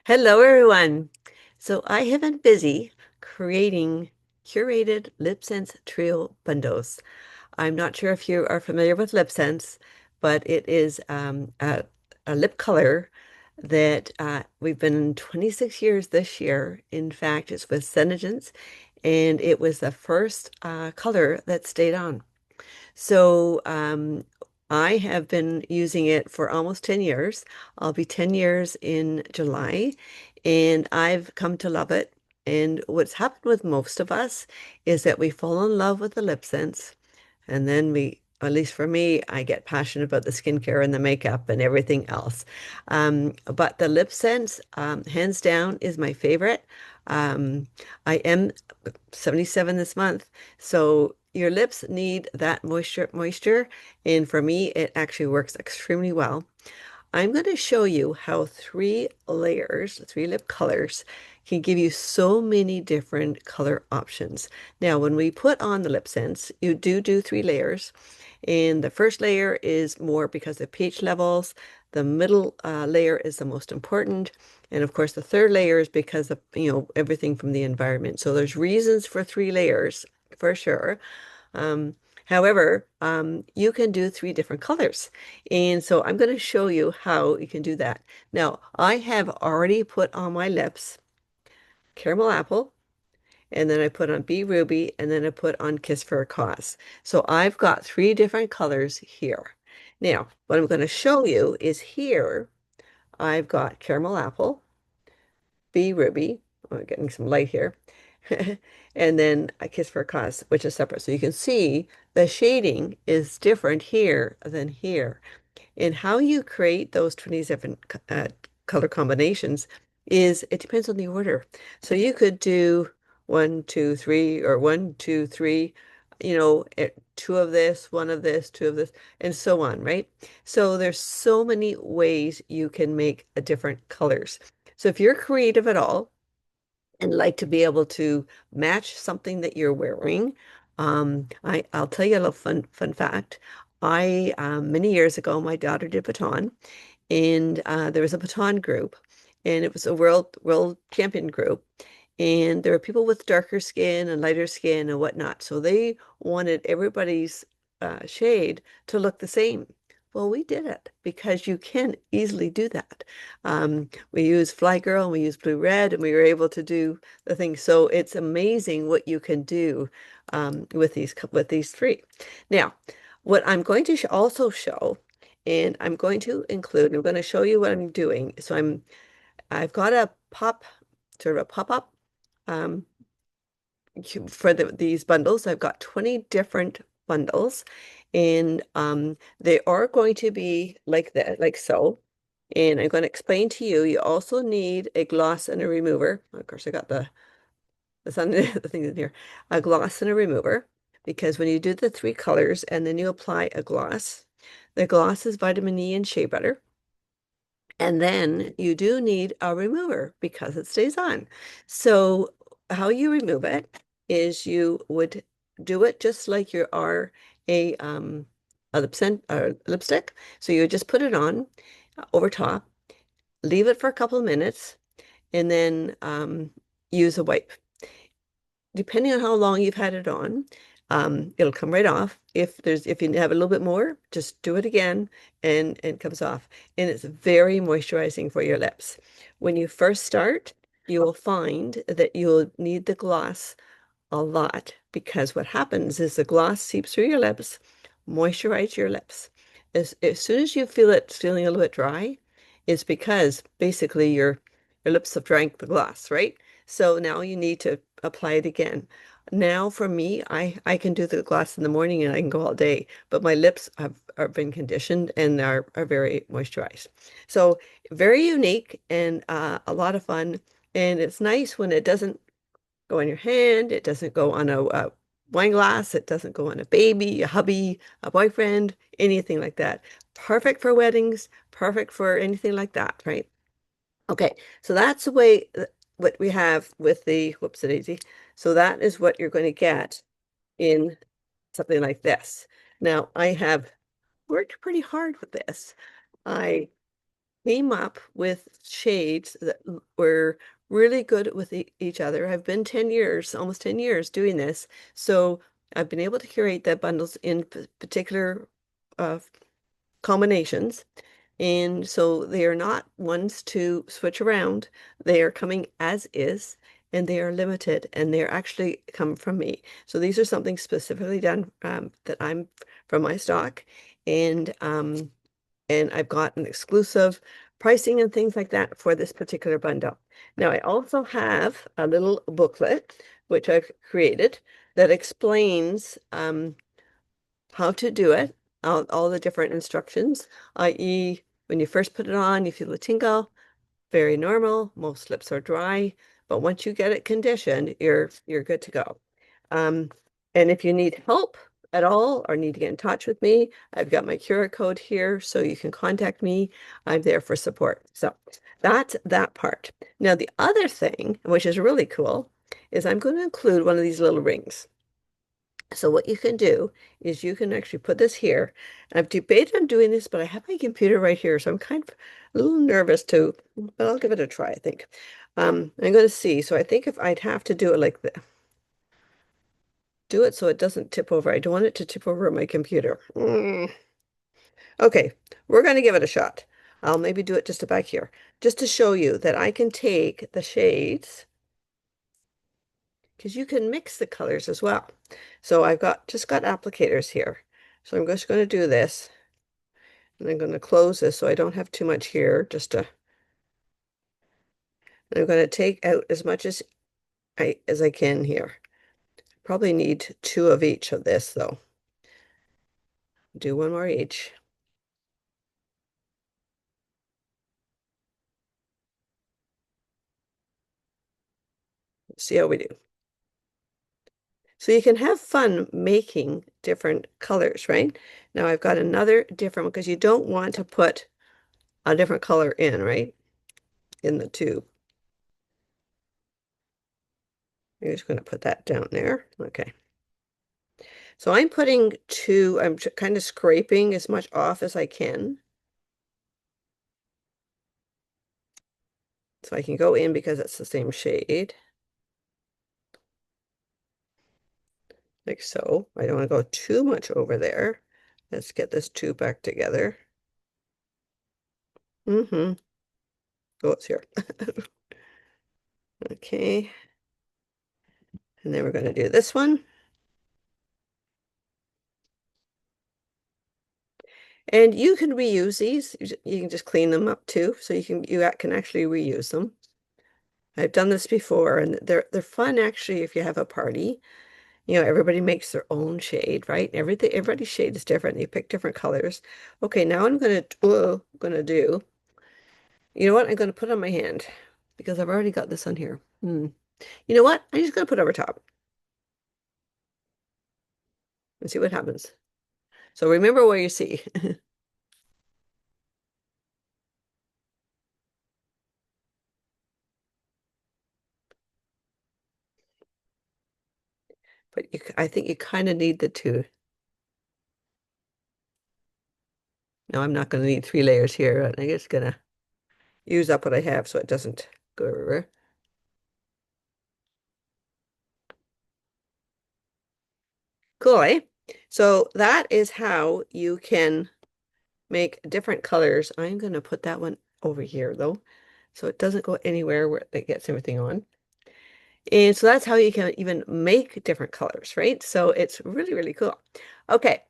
Hello, everyone. So I have been busy creating curated LipSense Trio bundles. I'm not sure if you are familiar with LipSense, but it is a lip color that we've been 26 years this year. In fact, it's with Senegence, and it was the first color that stayed on. So I have been using it for almost 10 years. I'll be 10 years in July, and I've come to love it. And what's happened with most of us is that we fall in love with the lip sense, and then at least for me, I get passionate about the skincare and the makeup and everything else. But the lip sense, hands down, is my favorite. Um, I am 77 this month. So your lips need that moisture. And for me, it actually works extremely well. I'm going to show you how three layers, three lip colors, can give you so many different color options. Now, when we put on the lip sense, you do three layers. And the first layer is more because of pH levels. The middle layer is the most important. And of course, the third layer is because of, everything from the environment. So there's reasons for three layers for sure. Um, However, you can do three different colors. And so I'm going to show you how you can do that. Now, I have already put on my lips caramel apple, and then I put on Bee Ruby, and then I put on Kiss for a Cause. So I've got three different colors here. Now, what I'm going to show you is here, I've got caramel apple, Bee Ruby, oh, I'm getting some light here, and then a Kiss for a Cause, which is separate. So you can see the shading is different here than here. And how you create those 27 color combinations is it depends on the order. So you could do one, two, three, or one, two, three, two of this, one of this, two of this, and so on, right? So there's so many ways you can make a different colors. So if you're creative at all, and like to be able to match something that you're wearing. I'll tell you a little fun fact. I Many years ago, my daughter did baton, and there was a baton group, and it was a world champion group, and there were people with darker skin and lighter skin and whatnot. So they wanted everybody's shade to look the same. Well, we did it because you can easily do that. We used Fly Girl and we used Blue Red, and we were able to do the thing. So it's amazing what you can do with these three. Now, what I'm going to also show, and I'm going to include, I'm going to show you what I'm doing. So I've got sort of a pop-up um, for these bundles. I've got 20 different bundles, and they are going to be like that, like so. And I'm going to explain to you, you also need a gloss and a remover. Of course, I got the sun, the thing in here, a gloss and a remover, because when you do the three colors and then you apply a gloss, the gloss is vitamin E and shea butter. And then you do need a remover because it stays on. So how you remove it is you would do it just like you are a lipstick. So you would just put it on over top, leave it for a couple of minutes, and then use a wipe. Depending on how long you've had it on, it'll come right off. If you have a little bit more, just do it again and it comes off. And it's very moisturizing for your lips. When you first start, you will find that you'll need the gloss a lot because what happens is the gloss seeps through your lips, moisturize your lips. As soon as you feel it feeling a little bit dry, it's because basically your lips have drank the gloss, right? So now you need to apply it again. Now for me, I can do the gloss in the morning and I can go all day, but my lips are been conditioned and are very moisturized. So very unique and a lot of fun. And it's nice when it doesn't go on your hand. It doesn't go on a wine glass. It doesn't go on a baby, a hubby, a boyfriend, anything like that. Perfect for weddings, perfect for anything like that, right? Okay, so that's the way what we have with the whoops a daisy. So that is what you're going to get in something like this. Now, I have worked pretty hard with this. I came up with shades that were really good with each other. I've been 10 years, almost 10 years doing this. So I've been able to curate the bundles in particular uh, combinations. And so they are not ones to switch around. They are coming as is, and they are limited, and they're actually come from me. So these are something specifically done that I'm from my stock, and I've got an exclusive pricing and things like that for this particular bundle. Now I also have a little booklet which I've created that explains how to do it, all the different instructions, i.e., when you first put it on, you feel the tingle, very normal. Most lips are dry, but once you get it conditioned, you're good to go. Um, and if you need help at all or need to get in touch with me, I've got my QR code here, so you can contact me. I'm there for support. So that's that part. Now, the other thing, which is really cool, is I'm going to include one of these little rings. So what you can do is you can actually put this here. I've debated on doing this, but I have my computer right here, so I'm kind of a little nervous to, but I'll give it a try, I think. I'm going to see. So I think if I'd have to do it like that, do it so it doesn't tip over. I don't want it to tip over my computer. Okay, we're going to give it a shot. I'll maybe do it just back here, just to show you that I can take the shades, because you can mix the colors as well. So I've just got applicators here. So I'm just going to do this. And I'm going to close this so I don't have too much here, and I'm going to take out as much as I can here. Probably need two of each of this though. Do one more each. See how we do. So you can have fun making different colors, right? Now I've got another different one because you don't want to put a different color in, right? In the tube. I'm just going to put that down there. Okay. So I'm putting two, I'm kind of scraping as much off as I can. So I can go in because it's the same shade. Like so. I don't want to go too much over there. Let's get this two back together. Mm-hmm. Oh, it's here. Okay. And then we're going to do this one. And you can reuse these. You can just clean them up too. So you can actually reuse them. I've done this before, and they're fun actually if you have a party. You know, everybody makes their own shade, right? Everybody's shade is different. You pick different colors. Okay, now I'm gonna do, you know what? I'm gonna put on my hand because I've already got this on here. You know what? I'm just gonna put it over top and see what happens. So remember where you see. But I think you kind of need the two. No, I'm not going to need three layers here. I'm just gonna use up what I have so it doesn't go everywhere. Cool, eh? So that is how you can make different colors. I'm going to put that one over here though, so it doesn't go anywhere where it gets everything on. And so that's how you can even make different colors, right? So it's really, really cool. Okay,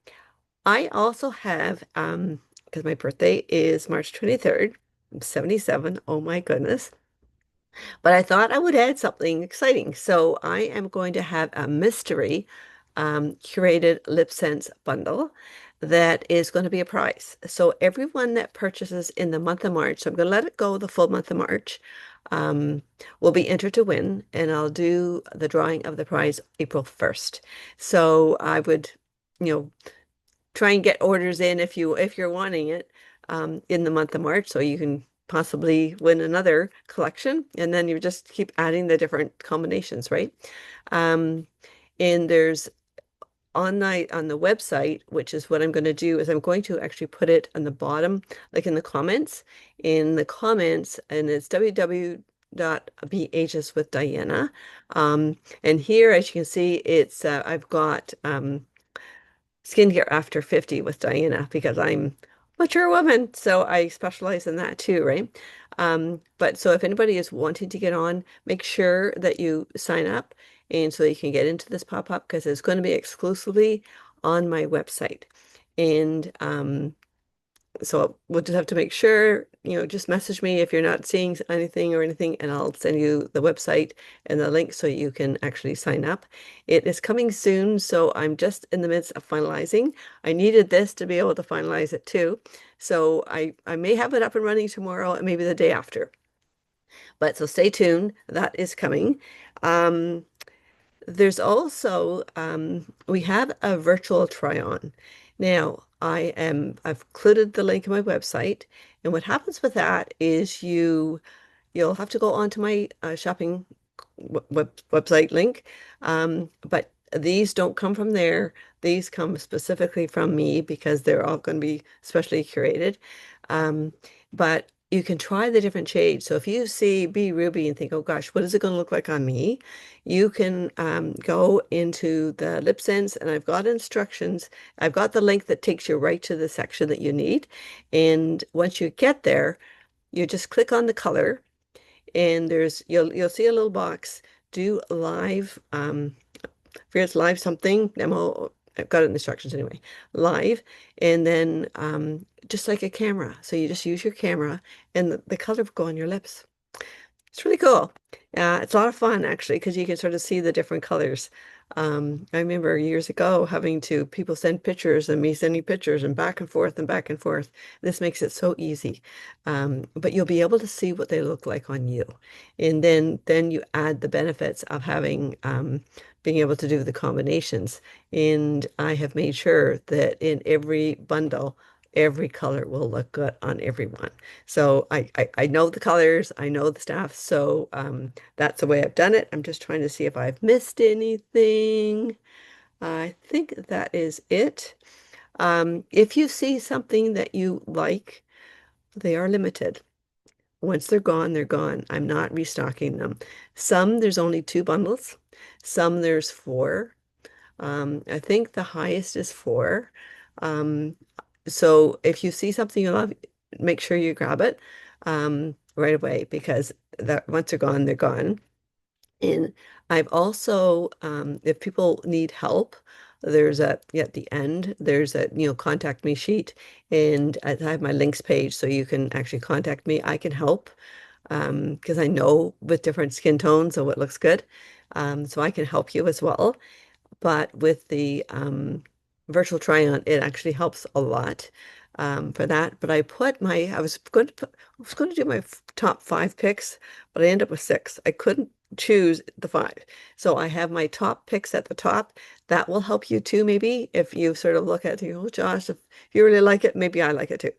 I also have, because my birthday is March 23rd, I'm 77. Oh my goodness. But I thought I would add something exciting. So I am going to have a mystery curated LipSense bundle that is going to be a prize. So everyone that purchases in the month of March, so I'm going to let it go the full month of March, um, will be entered to win, and I'll do the drawing of the prize April 1st. So I would, you know, try and get orders in if you're wanting it in the month of March, so you can possibly win another collection, and then you just keep adding the different combinations, right? Um, and there's on the website, which is what I'm going to do, is I'm going to actually put it on the bottom, like in the comments, and it's www.beages with Diana. And here, as you can see, it's I've got skincare after 50 with Diana because I'm a mature woman, so I specialize in that too, right? But so if anybody is wanting to get on, make sure that you sign up and so you can get into this pop-up because it's going to be exclusively on my website. And so we'll just have to make sure, just message me if you're not seeing anything or anything, and I'll send you the website and the link so you can actually sign up. It is coming soon, so I'm just in the midst of finalizing. I needed this to be able to finalize it too. So I may have it up and running tomorrow and maybe the day after. But so stay tuned, that is coming. Um, there's also we have a virtual try-on. Now, I've included the link in my website, and what happens with that is you'll have to go onto my shopping website link. But these don't come from there. These come specifically from me because they're all going to be specially curated. Um, but you can try the different shades. So if you see Be Ruby and think, oh gosh, what is it going to look like on me? You can go into the LipSense, and I've got instructions. I've got the link that takes you right to the section that you need. And once you get there, you just click on the color, and you'll see a little box, do live, forget it's live something, demo. I've got it in the instructions anyway, live, and then just like a camera. So you just use your camera and the color will go on your lips. It's really cool. It's a lot of fun actually because you can sort of see the different colors. I remember years ago having to people send pictures and me sending pictures and back and forth and back and forth. This makes it so easy. But you'll be able to see what they look like on you. And then you add the benefits of having being able to do the combinations. And I have made sure that in every bundle, every color will look good on everyone. So I know the colors, I know the stuff. So that's the way I've done it. I'm just trying to see if I've missed anything. I think that is it. If you see something that you like, they are limited. Once they're gone, they're gone. I'm not restocking them. Some, there's only two bundles. Some, there's four. I think the highest is four. Um, so if you see something you love, make sure you grab it right away because that once they're gone, they're gone. And I've also, if people need help, there's at the end, there's a, contact me sheet, and I have my links page so you can actually contact me. I can help because I know with different skin tones of what looks good. So I can help you as well. But with the virtual try-on, it actually helps a lot for that. But I was going to do my top five picks, but I ended up with six. I couldn't choose the five. So I have my top picks at the top. That will help you too, maybe if you sort of look at it, oh, Josh, if you really like it, maybe I like it too.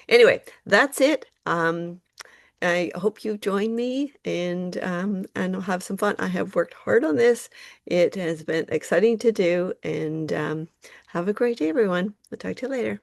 Anyway, that's it. I hope you join me and I'll have some fun. I have worked hard on this. It has been exciting to do, and have a great day, everyone. I'll talk to you later.